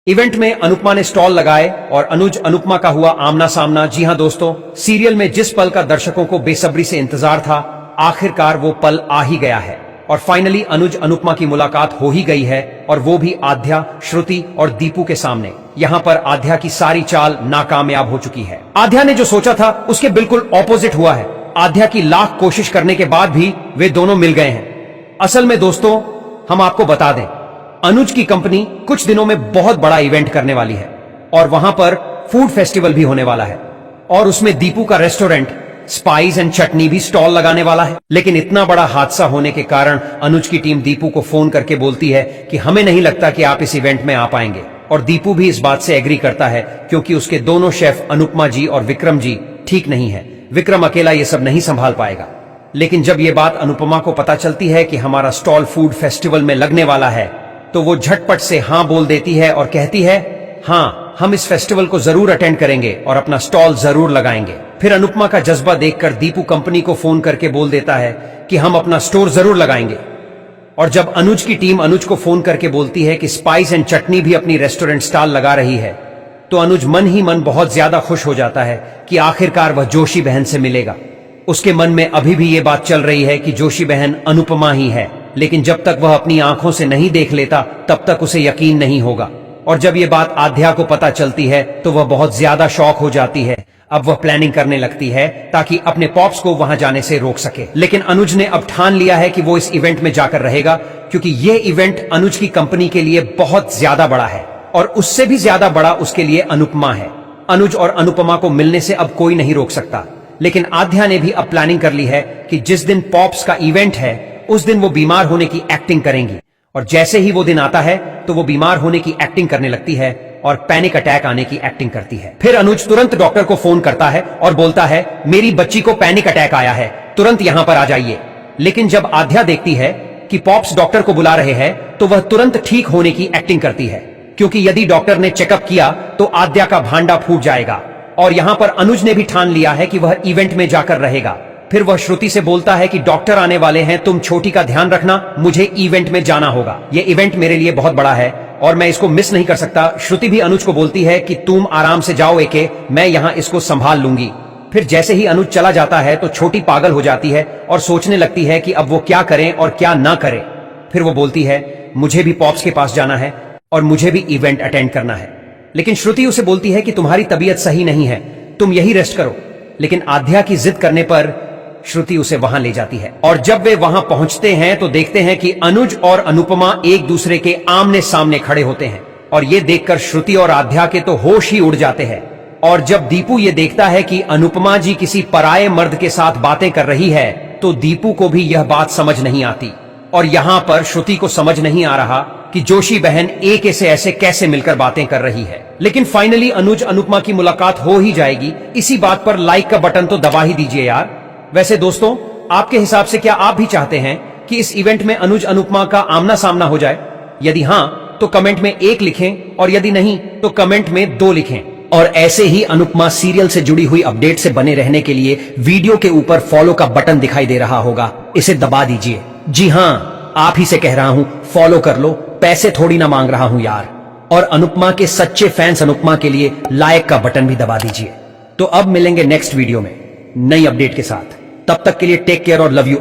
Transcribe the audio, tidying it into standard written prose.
Event में अनुपमा ने stall लगाए और अनुज अनुपमा का हुआ आमना सामना। जी हां दोस्तों, सीरियल में जिस पल का दर्शकों को बेसब्री से इंतजार था, आखिरकार वो पल आ ही गया है और फाइनली अनुज अनुपमा की मुलाकात हो ही गई है, और वो भी आध्या, श्रुति और दीपू के सामने। यहाँ पर आध्या की सारी चाल नाकामयाब हो चुकी है। आध्या ने जो सोचा था उसके बिल्कुल ऑपोजिट हुआ है। आध्या की लाख कोशिश करने के बाद भी वे दोनों मिल गए हैं। असल में दोस्तों, हम आपको बता दें, अनुज की कंपनी कुछ दिनों में बहुत बड़ा इवेंट करने वाली है और वहां पर फूड फेस्टिवल भी होने वाला है और उसमें दीपू का रेस्टोरेंट स्पाइस एंड चटनी भी स्टॉल लगाने वाला है। लेकिन इतना बड़ा हादसा होने के कारण अनुज की टीम दीपू को फोन करके बोलती है कि हमें नहीं लगता कि आप इस इवेंट में आ पाएंगे, और दीपू भी इस बात से एग्री करता है क्योंकि उसके दोनों शेफ अनुपमा जी और विक्रम जी ठीक नहीं है। विक्रम अकेला ये सब नहीं संभाल पाएगा। लेकिन जब ये बात अनुपमा को पता चलती है कि हमारा स्टॉल फूड फेस्टिवल में लगने वाला है, तो वो झटपट से हाँ बोल देती है और कहती है, हाँ, हम इस फेस्टिवल को जरूर अटेंड करेंगे और अपना स्टॉल जरूर लगाएंगे। फिर अनुपमा का जज्बा देखकर दीपू कंपनी को फोन करके बोल देता है कि हम अपना स्टोर जरूर लगाएंगे। और जब अनुज की टीम अनुज को फोन करके बोलती है कि स्पाइस एंड चटनी भी अपनी रेस्टोरेंट स्टॉल लगा रही है, तो अनुज मन ही मन बहुत ज्यादा खुश हो जाता है कि आखिरकार वह जोशी बहन से मिलेगा। उसके मन में अभी भी ये बात चल रही है कि जोशी बहन अनुपमा ही है, लेकिन जब तक वह अपनी आंखों से नहीं देख लेता तब तक उसे यकीन नहीं होगा। और जब ये बात आध्या को पता चलती है तो वह बहुत ज्यादा शॉक हो जाती है। अब वह प्लानिंग करने लगती है ताकि अपने पॉप्स को वहां जाने से रोक सके। लेकिन अनुज ने अब ठान लिया है कि वो इस इवेंट में जाकर रहेगा, क्योंकि ये इवेंट अनुज की कंपनी के लिए बहुत ज्यादा बड़ा है और उससे भी ज्यादा बड़ा उसके लिए अनुपमा है। अनुज और अनुपमा को मिलने से अब कोई नहीं रोक सकता। लेकिन आध्या ने भी अब प्लानिंग कर ली है कि जिस दिन पॉप्स का इवेंट है उस दिन वो बीमार होने की एक्टिंग करेंगी, और जैसे ही वो दिन आता है तो वो बीमार होने की एक्टिंग करने लगती है और पैनिक अटैक आने की एक्टिंग करती है। फिर अनुज तुरंत डॉक्टर को फोन करता है और बोलता है, मेरी बच्ची को पैनिक अटैक आया है, तुरंत यहां पर आ जाइए। लेकिन जब आध्या देखती है कि पॉप्स डॉक्टर को बुला रहे हैं तो वह तुरंत ठीक होने की एक्टिंग करती है, क्योंकि यदि डॉक्टर ने चेकअप किया तो आध्या का भांडा फूट जाएगा। और यहां पर अनुज ने भी ठान लिया है कि वह इवेंट में जाकर रहेगा। फिर वह श्रुति से बोलता है कि डॉक्टर आने वाले हैं, तुम छोटी का ध्यान रखना, मुझे इवेंट में जाना होगा। यह इवेंट मेरे लिए बहुत बड़ा है और मैं इसको मिस नहीं कर सकता। श्रुति भी अनुज को बोलती है कि तुम आराम से जाओ एके, मैं यहां इसको संभाल लूंगी। फिर जैसे ही अनुज चला जाता है तो छोटी पागल हो जाती है और सोचने लगती है कि अब वो क्या करें और क्या ना करें। फिर वो बोलती है, मुझे भी पॉप्स के पास जाना है और मुझे भी इवेंट अटेंड करना है। लेकिन श्रुति उसे बोलती है कि तुम्हारी तबीयत सही नहीं है, तुम यही रेस्ट करो। लेकिन आध्या की जिद करने पर श्रुति उसे वहां ले जाती है और जब वे वहां पहुंचते हैं तो देखते हैं कि अनुज और अनुपमा एक दूसरे के आमने सामने खड़े होते हैं, और ये देखकर श्रुति और आध्या के तो होश ही उड़ जाते हैं। और जब दीपू ये देखता है कि अनुपमा जी किसी पराये मर्द के साथ बातें कर रही है, तो दीपू को भी यह बात समझ नहीं आती। और यहां पर श्रुति को समझ नहीं आ रहा कि जोशी बहन एक से ऐसे कैसे मिलकर बातें कर रही है। लेकिन फाइनली अनुज अनुपमा की मुलाकात हो ही जाएगी। इसी बात पर लाइक का बटन तो दबा ही दीजिए यार। वैसे दोस्तों, आपके हिसाब से क्या आप भी चाहते हैं कि इस इवेंट में अनुज अनुपमा का आमना सामना हो जाए? यदि हां तो कमेंट में 1 लिखें और यदि नहीं तो कमेंट में 2 लिखें। और ऐसे ही अनुपमा सीरियल से जुड़ी हुई अपडेट से बने रहने के लिए वीडियो के ऊपर फॉलो का बटन दिखाई दे रहा होगा, इसे दबा दीजिए। जी हां, आप ही से कह रहा हूं, फॉलो कर लो, पैसे थोड़ी ना मांग रहा हूं यार। और अनुपमा के सच्चे फैंस अनुपमा के लिए लाइक का बटन भी दबा दीजिए। तो अब मिलेंगे नेक्स्ट वीडियो में नई अपडेट के साथ। तब तक के लिए टेक केयर और लव यू।